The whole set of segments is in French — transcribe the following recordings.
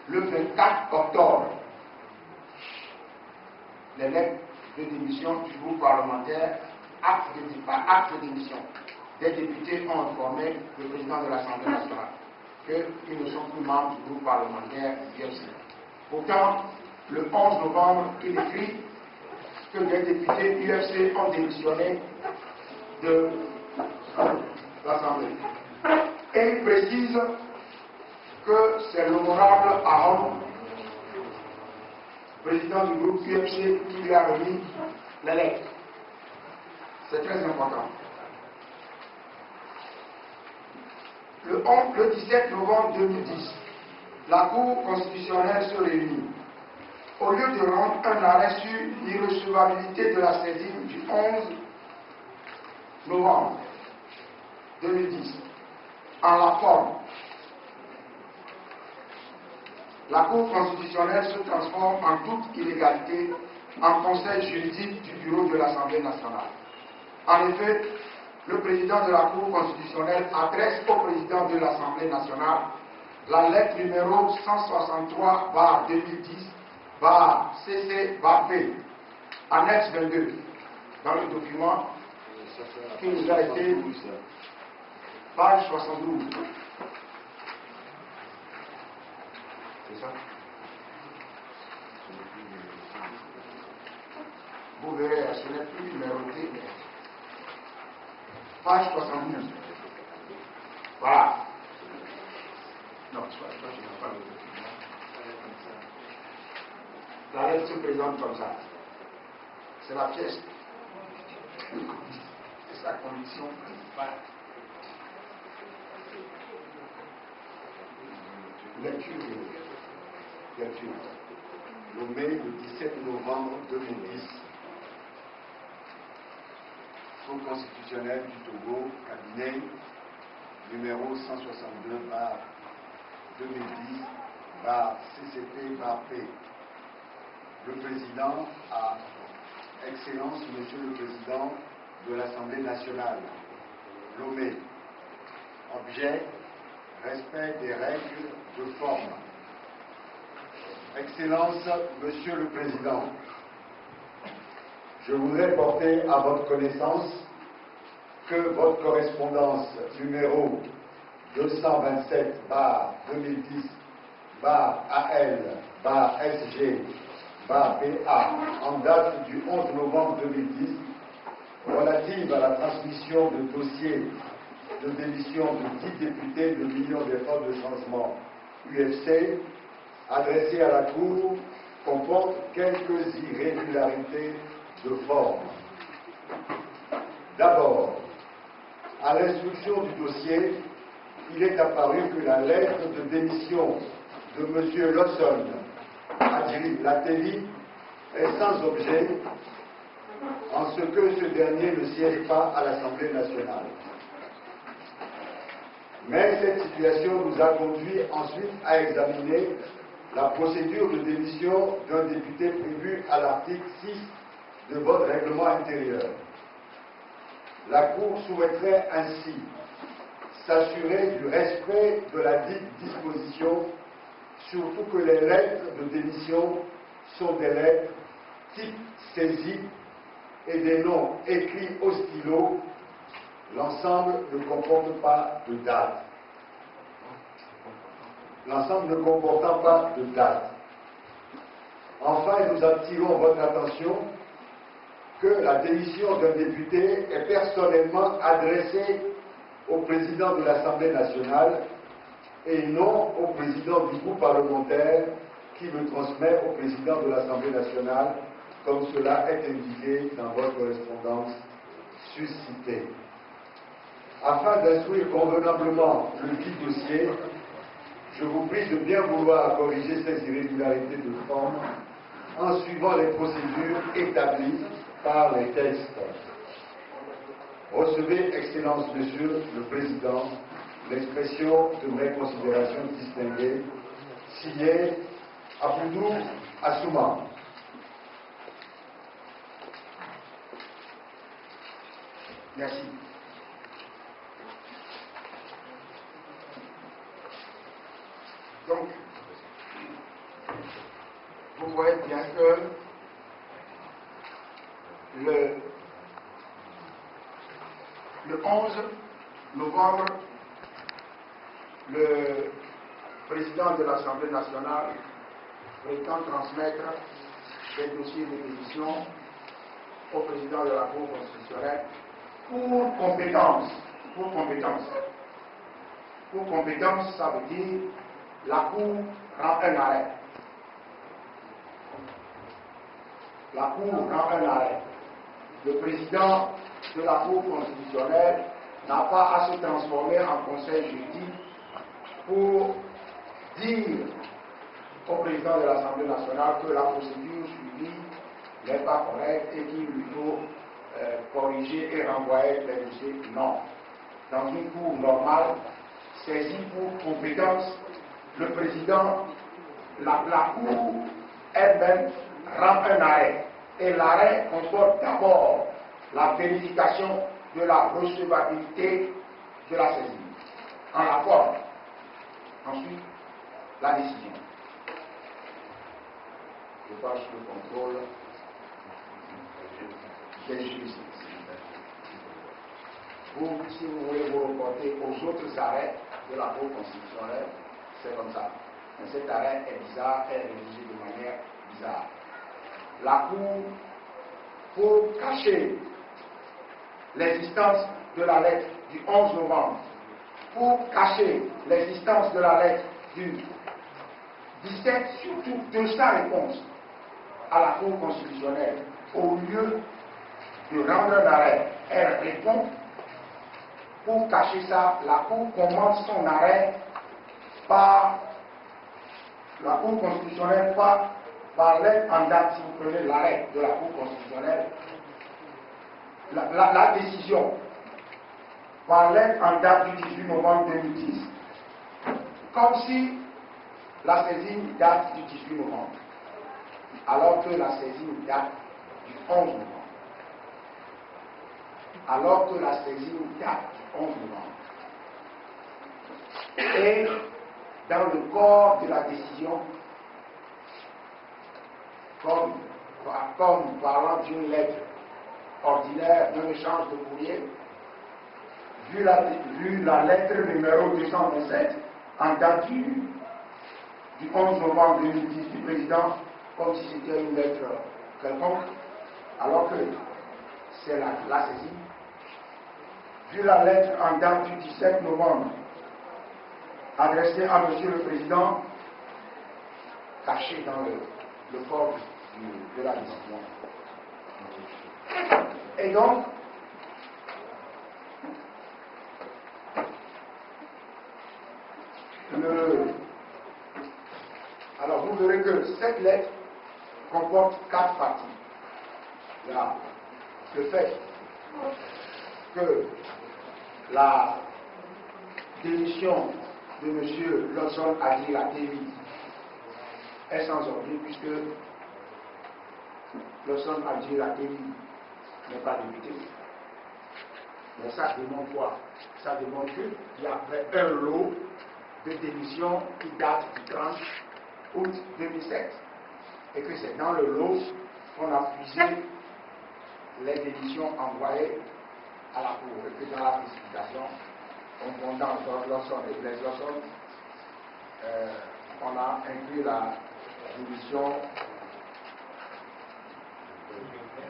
le 24 octobre. Les lettres de démission du groupe parlementaire, acte de démission. Des députés ont informé le président de l'Assemblée nationale qu'ils ne sont plus membres du groupe parlementaire UFC. Pourtant, le 11 novembre, il écrit que des députés UFC ont démissionné de l'Assemblée. Et il précise que c'est l'honorable Aaron, président du groupe UFC, qui lui a remis la lettre. C'est très important. Le 17 novembre 2010, la Cour constitutionnelle se réunit. Au lieu de rendre un arrêt sur l'irrecevabilité de la saisine du 11 novembre 2010, en la forme, la Cour constitutionnelle se transforme en toute illégalité en conseil juridique du bureau de l'Assemblée nationale. En effet, le président de la Cour constitutionnelle adresse au président de l'Assemblée nationale la lettre numéro 163/2010/CC/P, annexe 22, dans le document qui nous a été page 72. C'est ça? Vous verrez, ce n'est plus numéroté, mais page 72. Voilà. Non, je n'ai pas le document. La lettre se présente comme ça. C'est la pièce. C'est sa condition principale. Lecture. Nommé le 17 novembre 2010. Cour constitutionnelle du Togo, cabinet numéro 162/2010/CCP/P. Le président a Excellence, Monsieur le Président de l'Assemblée nationale. Nommé. Objet, respect des règles de forme. Excellence, Monsieur le Président, je voudrais porter à votre connaissance que votre correspondance numéro 227/2010/AL/SG/PA en date du 11 novembre 2010 relative à la transmission de dossiers de démission de 10 députés de l'Union des forces de changement UFC adressé à la Cour comporte quelques irrégularités de forme. D'abord, à l'instruction du dossier, il est apparu que la lettre de démission de M. Lawson Adjiri Lateli est sans objet en ce que ce dernier ne siège pas à l'Assemblée nationale. Mais cette situation nous a conduit ensuite à examiner la procédure de démission d'un député prévue à l'article 6 de votre règlement intérieur. La Cour souhaiterait ainsi s'assurer du respect de la dite disposition, surtout que les lettres de démission sont des lettres type saisie et des noms écrits au stylo. L'ensemble ne comporte pas de date. L'ensemble ne comportant pas de date. Enfin, nous attirons votre attention que la démission d'un député est personnellement adressée au président de l'Assemblée nationale et non au président du groupe parlementaire qui le transmet au président de l'Assemblée nationale, comme cela est indiqué dans votre correspondance suscitée. Afin d'instruire convenablement le dit dossier, je vous prie de bien vouloir corriger ces irrégularités de forme en suivant les procédures établies par les textes. Recevez, Excellence Monsieur le Président, l'expression de mes considérations distinguées, signé Aboudou Assouma. Merci. Donc, vous voyez bien que le 11 novembre, le président de l'Assemblée nationale prétend transmettre des dossiers de pétition au président de la Cour constitutionnelle pour compétence. Pour compétence. Pour compétence, ça veut dire la Cour rend un arrêt. La Cour rend un arrêt. Le président de la Cour constitutionnelle n'a pas à se transformer en conseil juridique pour dire au président de l'Assemblée nationale que la procédure suivie n'est pas correcte et qu'il lui faut corriger et renvoyer les dossiers. Non. Dans une cour normale, saisie pour compétence, le président, la cour elle-même rend un arrêt. Et l'arrêt comporte d'abord la vérification de la recevabilité de la saisie, en la forme. Ensuite, la décision. Je passe le contrôle des juges. Vous, si vous voulez vous reporter aux autres arrêts de la Cour constitutionnelle, c'est comme ça. Mais cet arrêt est bizarre, est rédigé de manière bizarre. La Cour, pour cacher l'existence de la lettre du 11 novembre, pour cacher l'existence de la lettre du 17, surtout de sa réponse à la Cour constitutionnelle, au lieu de rendre un arrêt, elle répond. Pour cacher ça, la Cour commence son arrêt par la Cour constitutionnelle, par lettre en date, si vous prenez l'arrêt de la Cour constitutionnelle, la décision, par lettre en date du 18 novembre 2010, comme si la saisine date du 18 novembre, alors que la saisine date du 11 novembre. Alors que la saisine date du 11 novembre. Et dans le corps de la décision, comme parlant d'une lettre ordinaire d'un échange de courrier, vu la lettre numéro 227 en date du 11 novembre 2010 du président, comme si c'était une lettre quelconque, alors que c'est la saisie. Vu la lettre en date du 17 novembre, adressée à Monsieur le Président, cachée dans le corps de la décision. Et donc, alors vous verrez que cette lettre comporte 4 parties. Là, le fait que la démission de M. Lawson Agyei-Latemi est sans ordre, puisque Lawson Agyei-Latemi n'est pas député. Mais ça démontre quoi? Ça démontre qu'il y a un lot de démissions qui date du 30 août 2007. Et que c'est dans le lot qu'on a puisé les démissions envoyées à la Cour. Et que dans la précipitation, confondant Lawson et Blaise Lawson, on a inclus la démission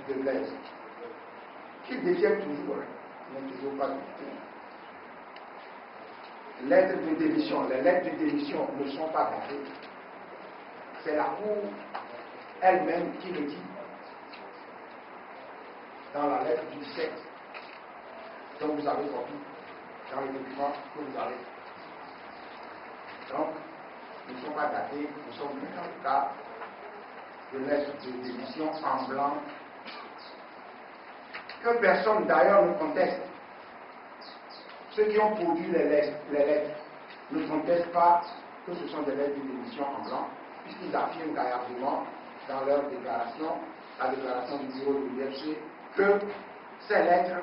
de Blaise, qui détient toujours, n'est toujours pas député. Lettres de démission, les lettres de démission ne sont pas datées. C'est la Cour elle-même qui le dit dans la lettre du 17, dont vous avez copie dans les documents que vous avez. Donc, ils ne sont pas datés, nous sommes dans le cas de lettres de démission en blanc, que personne d'ailleurs ne conteste. Ceux qui ont produit les lettres ne contestent pas que ce sont des lettres de démission en blanc, puisqu'ils affirment gaillardement dans leur déclaration, la déclaration du bureau de l'UFC, que ces lettres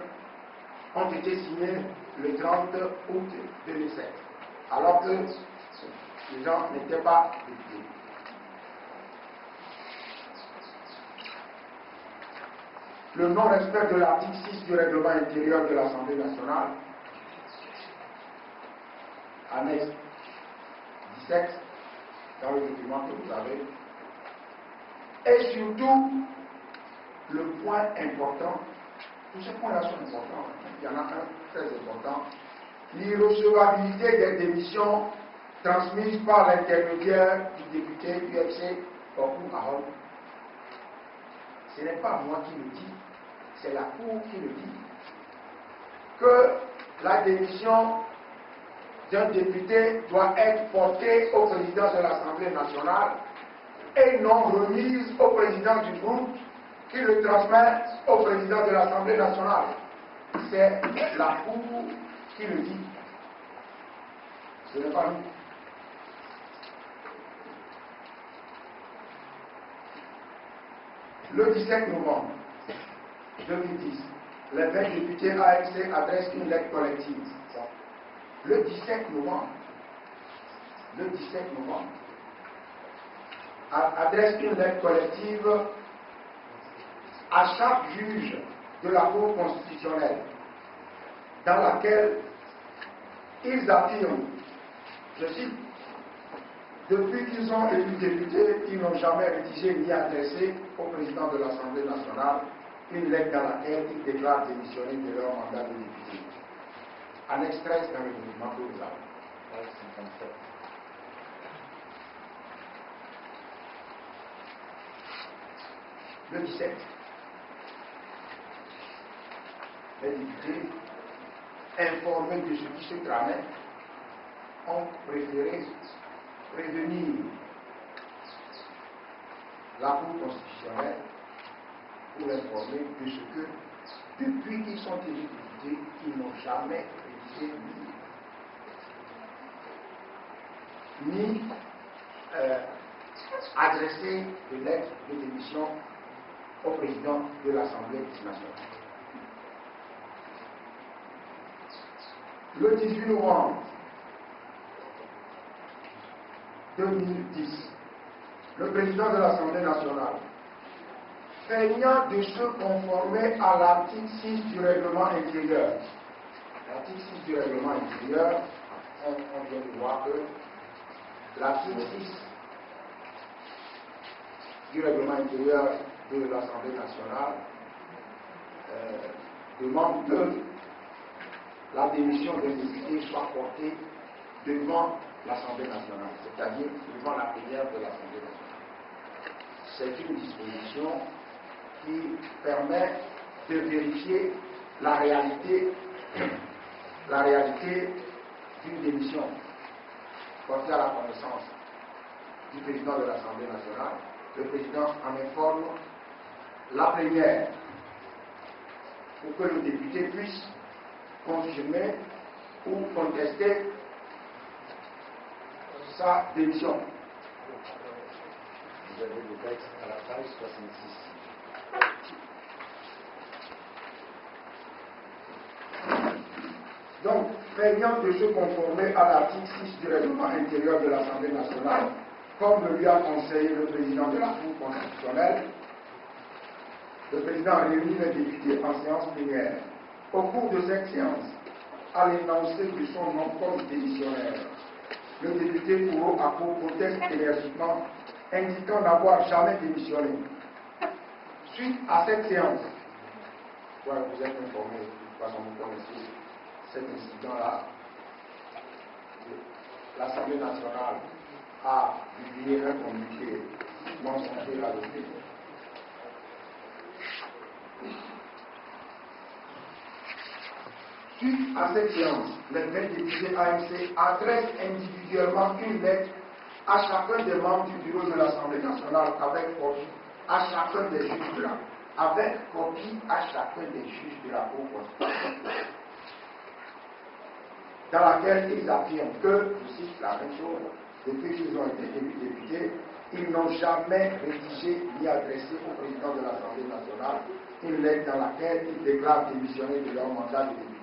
ont été signées le 30 août 2007, alors que les gens n'étaient pas députés. le non-respect de l'article 6 du règlement intérieur de l'Assemblée nationale, annexe 17, dans le document que vous avez, et surtout, le point important, tous ces points-là sont importants, il y en a un très important, l'irrecevabilité des démissions transmises par l'intermédiaire du député UFC Okou Ahol. Ce n'est pas moi qui le dis, c'est la Cour qui le dit, que la démission d'un député doit être portée au président de l'Assemblée nationale et non remise au président du groupe qui le transmet au président de l'Assemblée nationale. C'est la Cour qui le dit. Ce n'est pas nous. Le 17 novembre 2010, les 20 députés ANC adressent une lettre collective. Le 17 novembre, adresse une lettre collective à chaque juge de la Cour constitutionnelle, dans laquelle ils affirment, je cite, depuis qu'ils ont élu députés, ils n'ont jamais rédigé ni adressé au président de l'Assemblée nationale une lettre dans laquelle ils déclarent démissionner de leur mandat de député. Annexe 13 dans le document que vous avez. Page 57. Le 17. Les députés, informés de ce qui se tramait, ont préféré prévenir la Cour constitutionnelle pour informer de ce que, depuis qu'ils sont élus députés, ils n'ont jamais rédigé ni adressé de lettre de démission au président de l'Assemblée nationale. Le 18 novembre 2010, le président de l'Assemblée nationale, feignant de se conformer à l'article 6 du règlement intérieur. L'article 6 du règlement intérieur, on vient de voir que l'article 6 du règlement intérieur de l'Assemblée nationale demande que la démission d'un député soit portée devant l'Assemblée nationale, c'est-à-dire devant la plénière de l'Assemblée nationale. C'est une disposition qui permet de vérifier la réalité d'une démission portée à la connaissance du président de l'Assemblée nationale. Le président en informe la plénière pour que le député puisse confirmer ou contester sa démission. Vous avez le texte à la page 66. Donc, feignant de se conformer à l'article 6 du règlement intérieur de l'Assemblée nationale, comme le lui a conseillé le président de la Cour constitutionnelle, le président réunit les députés en séance plénière. Au cours de cette séance, à l'énoncé de son nom comme démissionnaire, le député Kouro Ako proteste énergiquement, indiquant n'avoir jamais démissionné. Suite à cette séance, voilà, vous êtes informé, de toute façon vous connaissez cet incident-là, l'Assemblée nationale a publié un communiqué mentionné là-dessus. Suite à cette séance, les 20 députés ANC adressent individuellement une lettre à chacun des membres du bureau de l'Assemblée nationale avec copie à chacun des juges de la Cour constitutionnelle, dans laquelle ils affirment que, je cite la même chose, depuis qu'ils ont été élus députés, ils n'ont jamais rédigé ni adressé au président de l'Assemblée nationale une lettre dans laquelle ils déclarent démissionner de leur mandat de député.